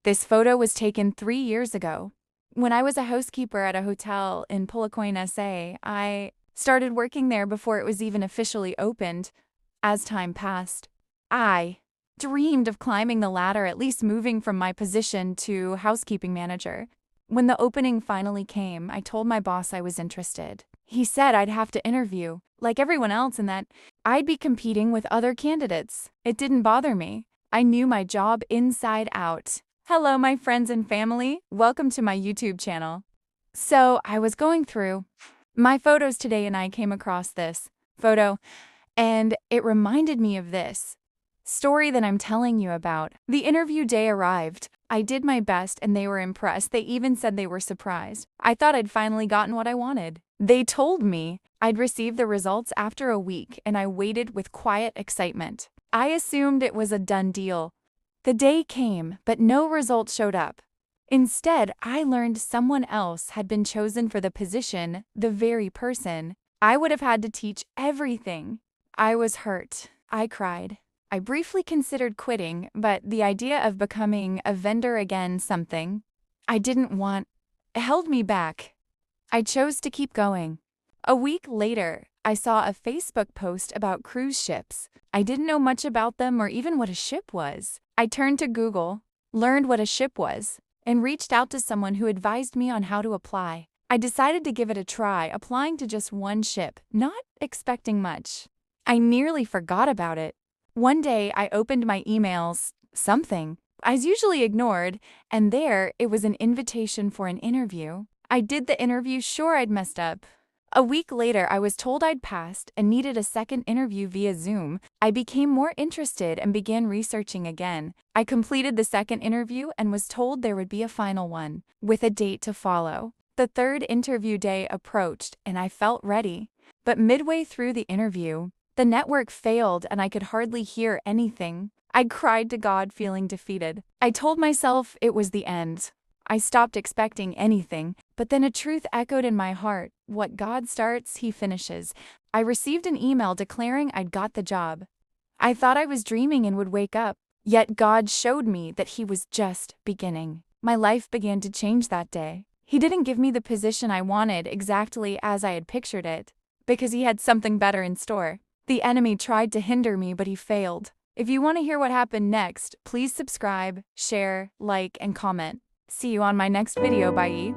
This photo was taken 3 years ago. When I was a housekeeper at a hotel in Poliquin, SA, I started working there before it was even officially opened. As time passed, I dreamed of climbing the ladder, at least moving from my position to housekeeping manager. When the opening finally came, I told my boss I was interested. He said I'd have to interview, like everyone else, and that I'd be competing with other candidates. It didn't bother me. I knew my job inside out. Hello, my friends and family. Welcome to my YouTube channel. So I was going through my photos today and I came across this photo, and it reminded me of this story that I'm telling you about. The interview day arrived. I did my best and they were impressed. They even said they were surprised. I thought I'd finally gotten what I wanted. They told me I'd receive the results after a week, and I waited with quiet excitement. I assumed it was a done deal. The day came, but no results showed up. Instead, I learned someone else had been chosen for the position, the very person I would have had to teach everything. I was hurt. I cried. I briefly considered quitting, but the idea of becoming a vendor again, something I didn't want, held me back. I chose to keep going. A week later, I saw a Facebook post about cruise ships. I didn't know much about them or even what a ship was. I turned to Google, learned what a ship was, and reached out to someone who advised me on how to apply. I decided to give it a try, applying to just one ship, not expecting much. I nearly forgot about it. One day, I opened my emails, something I usually ignored, and there it was, an invitation for an interview. I did the interview, sure I'd messed up. A week later, I was told I'd passed and needed a second interview via Zoom. I became more interested and began researching again. I completed the second interview and was told there would be a final one, with a date to follow. The third interview day approached and I felt ready. But midway through the interview, the network failed and I could hardly hear anything. I cried to God, feeling defeated. I told myself it was the end. I stopped expecting anything, but then a truth echoed in my heart: what God starts, He finishes. I received an email declaring I'd got the job. I thought I was dreaming and would wake up, yet God showed me that He was just beginning. My life began to change that day. He didn't give me the position I wanted exactly as I had pictured it, because He had something better in store. The enemy tried to hinder me, but he failed. If you want to hear what happened next, please subscribe, share, like, and comment. See you on my next video. Bye.